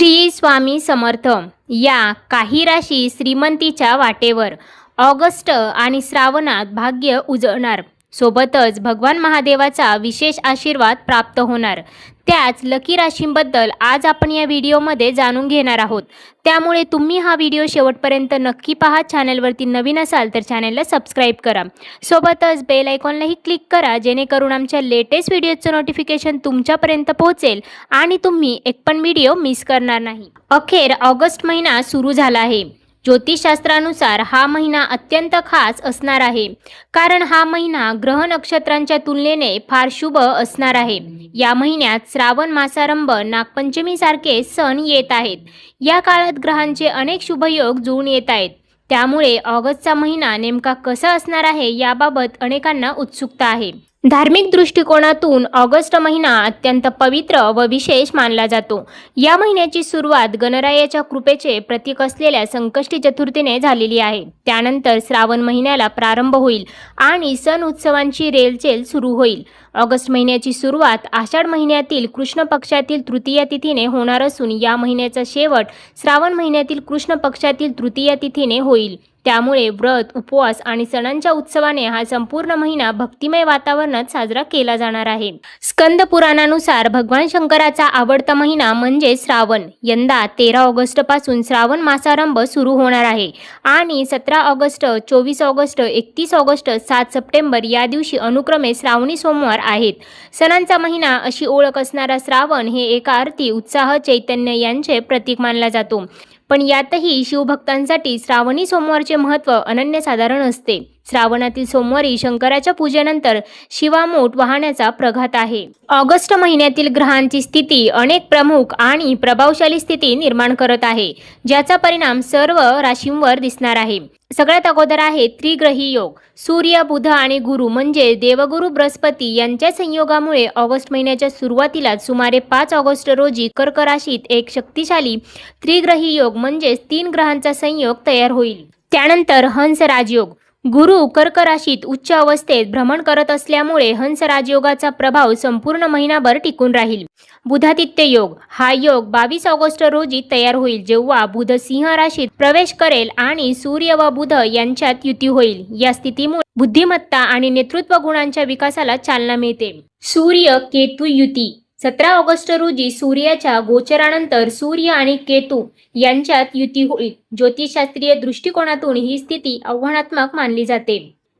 श्री स्वामी समर्थ। या काही राशी श्रीमंतीच्या वाटेवर ऑगस्ट आणि श्रावणात भाग्य उजळणार, सोबतच भगवान महादेवाचा विशेष आशीर्वाद प्राप्त होणार। त्याच लकी राशींबद्दल आज आपण या व्हिडिओमध्ये जाणून घेणार आहोत, त्यामुळे तुम्ही हा व्हिडिओ शेवटपर्यंत नक्की पहा। चॅनलवरती नवीन असाल तर चॅनलला सबस्क्राइब करा, सोबतच बेल आयकॉनलाही क्लिक करा, जेणेकरून आमच्या लेटेस्ट व्हिडिओचं नोटिफिकेशन तुमच्यापर्यंत पोहोचेल आणि तुम्ही एक पण व्हिडिओ मिस करणार नाही। अखेर ऑगस्ट महिना सुरू झाला आहे। ज्योतिषशास्त्रानुसार हा महिना अत्यंत खास असणार आहे, कारण हा महिना ग्रह नक्षत्रांच्या तुलनेने फार शुभ असणार आहे। या महिन्यात श्रावण मासारंभ, नागपंचमी सारखे सण येत आहेत। या काळात ग्रहांचे अनेक शुभयोग जुळून येत आहेत, त्यामुळे ऑगस्टचा महिना नेमका कसा असणार आहे याबाबत अनेकांना उत्सुकता आहे। धार्मिक दृष्टिकोनातून ऑगस्ट महिना अत्यंत पवित्र व विशेष मानला जातो। या महिन्याची सुरुवात गणरायाच्या कृपेचे प्रतीक असलेल्या संकष्टी चतुर्थीने झालेली आहे। त्यानंतर श्रावण महिन्याला प्रारंभ होईल आणि सण उत्सवांची रेलचेल सुरू होईल। ऑगस्ट महिन्याची सुरुवात आषाढ महिन्यातील कृष्ण पक्षातील तृतीया तिथीने होणार असून या महिन्याचा शेवट श्रावण महिन्यातील कृष्ण पक्षातील तृतीया तिथीने होईल। त्यामुळे व्रत, उपवास आणि सणांच्या उत्सवाने हा संपूर्ण महिना भक्तिमय वातावरणात साजरा केला जाणार आहे। स्कंद पुराणानुसार भगवान शंकराचा आवडता महिना म्हणजे श्रावण। यंदा 13 ऑगस्ट पासून श्रावण मासारंभ सुरू होणार आहे आणि 17 ऑगस्ट, 24 ऑगस्ट, 31 ऑगस्ट, 7 सप्टेंबर या दिवशी अनुक्रमे श्रावणी सोमवार आहेत। सणांचा महिना अशी ओळख असणारा श्रावण हे एका अर्थी उत्साह, चैतन्य यांचे प्रतीक मानला जातो। पण यातही शिवभक्तांसाठी श्रावणी सोमवारचे महत्त्व अनन्यसाधारण असते। श्रावणातील सोमवारी शंकराच्या पूजेनंतर शिवामोठ वाहण्याचा प्रघात आहे। ऑगस्ट महिन्यातील ग्रहांची स्थिती अनेक प्रमुख आणि प्रभावशाली स्थिती निर्माण करत आहे, ज्याचा परिणाम सर्व राशींवर दिसणार आहे। सगळ्यात अगोदर आहे त्रिग्रही योग। सूर्य, बुध आणि गुरु म्हणजे देवगुरु बृहस्पती यांच्या संयोगामुळे ऑगस्ट महिन्याच्या सुरुवातीला सुमारे 5 ऑगस्ट रोजी कर्क राशीत एक शक्तिशाली त्रिग्रही योग म्हणजे 3 ग्रहांचा संयोग तयार होईल। त्यानंतर हंस राजयोग। गुरु कर्क राशीत उच्च अवस्थेत भ्रमण करत असल्यामुळे हंस राजयोगाचा प्रभाव संपूर्ण महिनाभर टिकून राहील। बुधादित्य योग। हा योग 22 ऑगस्ट रोजी तयार होईल, जेव्हा बुध सिंह राशीत प्रवेश करेल आणि सूर्य व बुध यांच्यात युती होईल। या स्थितीमुळे बुद्धिमत्ता आणि नेतृत्व गुणांच्या विकासाला चालना मिळते। सूर्य केतू युती। 17 ऑगस्ट रोजी सूर्याच्या गोचरानंतर सूर्य आणि केतू यांच्यात युती होईल। ज्योतिषशास्त्रीय दृष्टिकोनातून ही स्थिती आव्हानात्मक मानली जाते।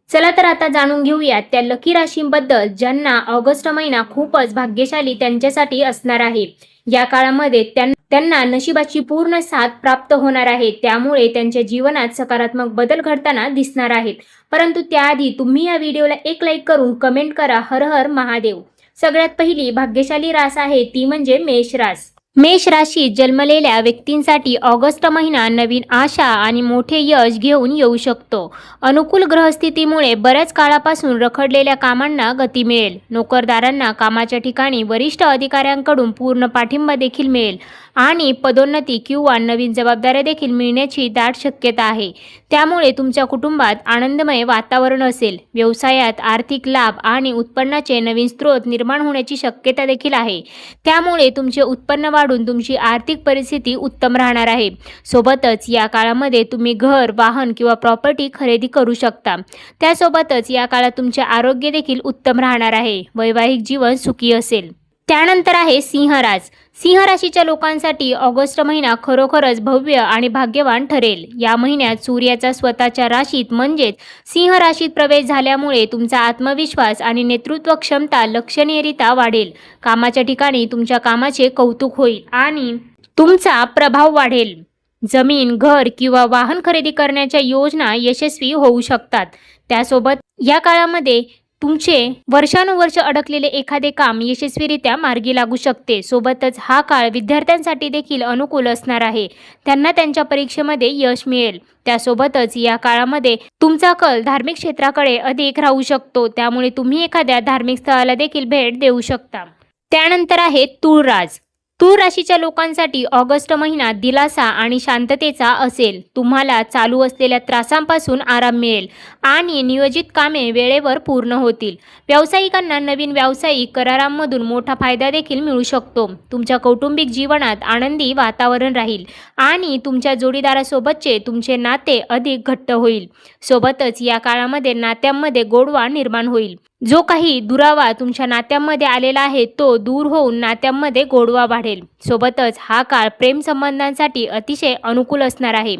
चला तर आता जाणून घेऊया त्या लकी राशींबद्दल ज्यांना ऑगस्ट महिना खूपच भाग्यशाली त्यांच्यासाठी असणार आहे। या काळामध्ये त्यांना नशिबाची पूर्ण साथ प्राप्त होणार आहे, त्यामुळे त्यांच्या जीवनात सकारात्मक बदल घडताना दिसणार आहेत। परंतु त्याआधी तुम्ही या व्हिडिओला एक लाईक करून कमेंट करा, हर हर महादेव। सगळ्यात पहिली भाग्यशाली रास आहे ती म्हणजे मेष रास। मेष राशीत जन्मलेल्या व्यक्तींसाठी ऑगस्ट महिना नवीन आशा आणि मोठे यश घेऊन येऊ शकतो। अनुकूल ग्रहस्थितीमुळे बऱ्याच काळापासून रखडलेल्या कामांना गती मिळेल। नोकरदारांना कामाच्या ठिकाणी वरिष्ठ अधिकाऱ्यांकडून पूर्ण पाठिंबा देखील मिळेल आणि पदोन्नती किंवा नवीन जबाबदाऱ्या देखील मिळण्याची दाट शक्यता आहे। त्यामुळे तुमच्या कुटुंबात आनंदमय वातावरण असेल। व्यवसायात आर्थिक लाभ आणि उत्पन्नाचे नवीन स्रोत निर्माण होण्याची शक्यता देखील आहे। त्यामुळे तुमचे उत्पन्न वाढून तुमची आर्थिक परिस्थिती उत्तम राहणार आहे। सोबतच या काळामध्ये तुम्ही घर, वाहन किंवा प्रॉपर्टी खरेदी करू शकता। त्यासोबतच या काळात तुमचे आरोग्य देखील उत्तम राहणार आहे। वैवाहिक जीवन सुखी असेल। त्यानंतर आहे सिंह रास। सिंह राशीच्या लोकांसाठी ऑगस्ट महिना खरोखरच भव्य आणि भाग्यवान ठरेल। या महिन्यात सूर्याचा स्वतःच्या राशीत म्हणजेच सिंह राशीत प्रवेश झाल्यामुळे तुमचा आत्मविश्वास आणि नेतृत्व क्षमता लक्षणीयरित्या वाढेल। कामाच्या ठिकाणी तुमच्या कामाचे कौतुक होईल आणि तुमचा प्रभाव वाढेल। जमीन, घर किंवा वाहन खरेदी करण्याच्या योजना यशस्वी होऊ शकतात। त्यासोबत या काळामध्ये तुमचे वर्षानुवर्ष अडकलेले एखादे काम यशस्वीरित्या मार्गी लागू शकते। सोबतच हा काळ विद्यार्थ्यांसाठी देखील अनुकूल असणार आहे, त्यांना त्यांच्या परीक्षेमध्ये यश मिळेल। त्यासोबतच या काळामध्ये तुमचा कल धार्मिक क्षेत्राकडे अधिक राहू शकतो, त्यामुळे तुम्ही एखाद्या धार्मिक स्थळाला देखील भेट देऊ शकता। त्यानंतर आहे तुळ रास। तूळ राशीच्या लोकांसाठी ऑगस्ट महिना दिलासा आणि शांततेचा असेल. तुम्हाला चालू असलेल्या त्रासांपासून आराम मिळेल आणि नियोजित कामे वेळेवर पूर्ण होतील. व्यावसायिकांना नवीन व्यावसायिक करारांमधून मोठा फायदा देखील मिळू शकतो. तुमच्या कौटुंबिक जीवनात आनंदी वातावरण राहील आणि तुमच्या जोडीदारासोबतचे तुमचे नाते अधिक घट्ट होईल. सोबतच या काळामध्ये नात्यांमध्ये गोडवा निर्माण होईल. जो काही दुरावा तुमच्या नात्यांमध्ये आलेला आहे तो दूर होऊन नात्यांमध्ये गोडवा वाढेल. सोबतच हा काळ प्रेमसंबंधांसाठी अतिशय अनुकूल असणार आहे.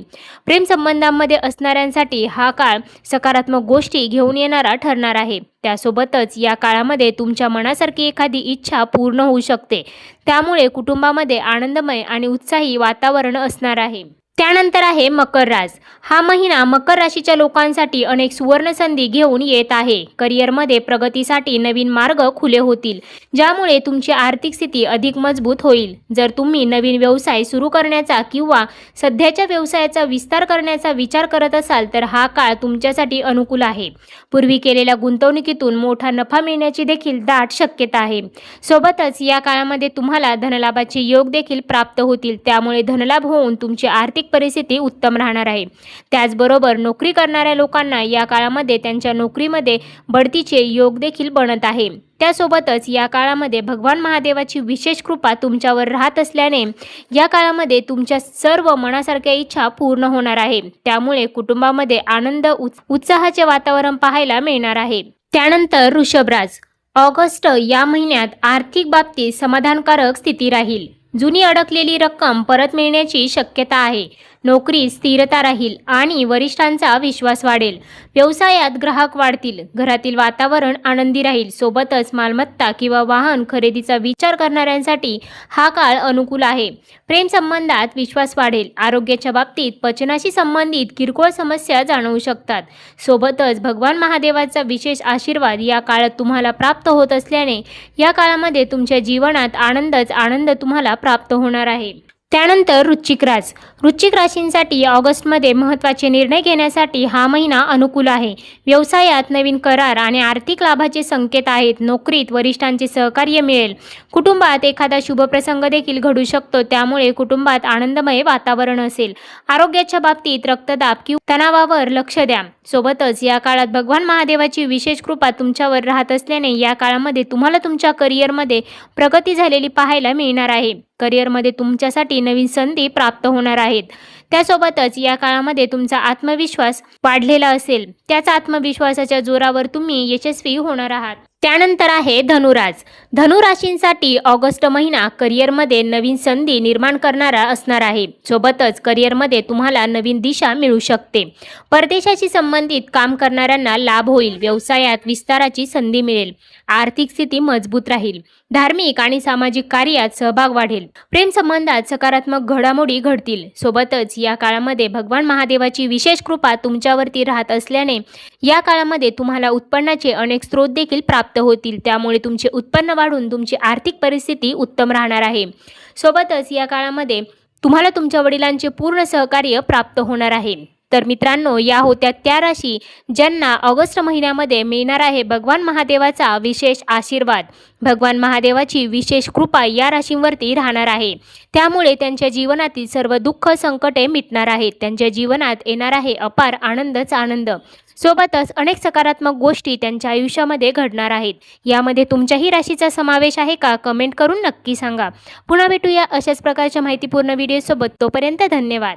प्रेमसंबंधांमध्ये असणाऱ्यांसाठी हा काळ सकारात्मक गोष्टी घेऊन येणारा ठरणार आहे. त्यासोबतच या काळामध्ये तुमच्या मनासारखी एखादी इच्छा पूर्ण होऊ शकते. त्यामुळे कुटुंबामध्ये आनंदमय आणि उत्साही वातावरण असणार आहे. त्यानंतर आहे मकर रास. हा महिना मकर राशीच्या लोकांसाठी अनेक सुवर्ण संधी घेऊन येत आहे. करिअरमध्ये प्रगतीसाठी नवीन मार्ग खुले होतील, ज्यामुळे तुमची आर्थिक स्थिती अधिक मजबूत होईल. जर तुम्ही नवीन व्यवसाय सुरू करण्याचा किंवा सध्याच्या व्यवसायाचा विस्तार करण्याचा विचार करत असाल तर हा काळ तुमच्यासाठी अनुकूल आहे. पूर्वी केलेल्या गुंतवणुकीतून मोठा नफा मिळण्याची देखील दाट शक्यता आहे. सोबतच या काळामध्ये तुम्हाला धनलाभाचे योग देखील प्राप्त होतील. त्यामुळे धनलाभ होऊन तुमची आर्थिक परिस्थिती उत्तम राहणार आहे. त्याचबरोबर नोकरी करणाऱ्या लोकांना या काळामध्ये त्यांच्या नोकरीमध्ये बढतीचे योग देखील बनत आहे. त्यासोबतच या काळामध्ये भगवान महादेवाची विशेष कृपा तुमच्यावर राहत असल्याने या काळामध्ये तुमच्या सर्व मनासारख्या इच्छा पूर्ण होणार आहे. त्यामुळे कुटुंबामध्ये आनंद उत्साहाचे वातावरण पाहायला मिळणार आहे. त्यानंतर वृषभ रास. ऑगस्ट या महिन्यात आर्थिक बाबतीत समाधानकारक स्थिती राहील. जुनी अडकलेली रक्कम परत मिळण्याची शक्यता आहे. नोकरीत स्थिरता राहील आणि वरिष्ठांचा विश्वास वाढेल. व्यवसायात ग्राहक वाढतील. घरातील वातावरण आनंदी राहील. सोबतच मालमत्ता किंवा वाहन खरेदीचा विचार करणाऱ्यांसाठी हा काळ अनुकूल आहे. प्रेमसंबंधात विश्वास वाढेल. आरोग्याच्या बाबतीत पचनाशी संबंधित किरकोळ समस्या जाणवू शकतात. सोबतच भगवान महादेवाचा विशेष आशीर्वाद या काळात तुम्हाला प्राप्त होत असल्याने या काळामध्ये तुमच्या जीवनात आनंद तुम्हाला प्राप्त होणार आहे. त्यानंतर वृश्चिक रास. वृश्चिक राशींसाठी ऑगस्टमध्ये महत्त्वाचे निर्णय घेण्यासाठी हा महिना अनुकूल आहे. व्यवसायात नवीन करार आणि आर्थिक लाभाचे संकेत आहेत. नोकरीत वरिष्ठांचे सहकार्य मिळेल. कुटुंबात एखादा शुभप्रसंग देखील घडू शकतो. त्यामुळे कुटुंबात आनंदमय वातावरण असेल. आरोग्याच्या बाबतीत रक्तदाब किंवा तणावावर लक्ष द्या. सोबतच या काळात भगवान महादेवाची विशेष कृपा तुमच्यावर राहत असल्याने या काळामध्ये तुम्हाला तुमच्या करिअरमध्ये प्रगती झालेली पाहायला मिळणार आहे. करिअरमध्ये तुमच्यासाठी नवीन संधी प्राप्त होणार आहेत. त्यासोबतच या काळामध्ये तुमचा आत्मविश्वास वाढलेला असेल. त्याच आत्मविश्वासाच्या जोरावर तुम्ही यशस्वी होणार आहात. त्यानंतर आहे धनुरास. धनुराशींसाठी ऑगस्ट महिना करिअरमध्ये नवीन संधी निर्माण करणारा असणार आहे. सोबतच करिअरमध्ये तुम्हाला नवीन दिशा मिळू शकते. परदेशाशी संबंधित काम करणाऱ्यांना लाभ होईल. व्यवसायात विस्ताराची संधी मिळेल. आर्थिक स्थिती मजबूत राहील. धार्मिक आणि सामाजिक कार्यात सहभाग वाढेल. प्रेमसंबंधात सकारात्मक घडामोडी घडतील. सोबतच या काळामध्ये भगवान महादेवाची विशेष कृपा तुमच्यावरती राहत असल्याने या काळामध्ये तुम्हाला उत्पन्नाचे अनेक स्रोत देखील प्राप्त होतील. त्यामुळे तुमचे उत्पन्न वाढून तुमची आर्थिक परिस्थिती उत्तम राहणार आहे. सोबतच या काळामध्ये तुम्हाला तुमच्या वडिलांचे पूर्ण सहकार्य प्राप्त होणार आहे. तर मित्रांनो, या होत्या त्या राशी ज्यांना ऑगस्ट महिन्यामध्ये मिळणार आहे भगवान महादेवाचा विशेष आशीर्वाद. भगवान महादेवाची विशेष कृपा या राशींवरती राहणार आहे. त्यामुळे त्यांच्या जीवनातील सर्व दुःख संकटे मिटणार आहेत. त्यांच्या जीवनात येणार आहे अपार आनंद. सोबतच अनेक सकारात्मक गोष्टी त्यांच्या आयुष्यामध्ये घडणार आहेत. यामध्ये तुमच्याही राशीचा समावेश आहे का? कमेंट करून नक्की सांगा. पुन्हा भेटूया अशाच प्रकारच्या माहितीपूर्ण व्हिडिओसोबत. तोपर्यंत धन्यवाद.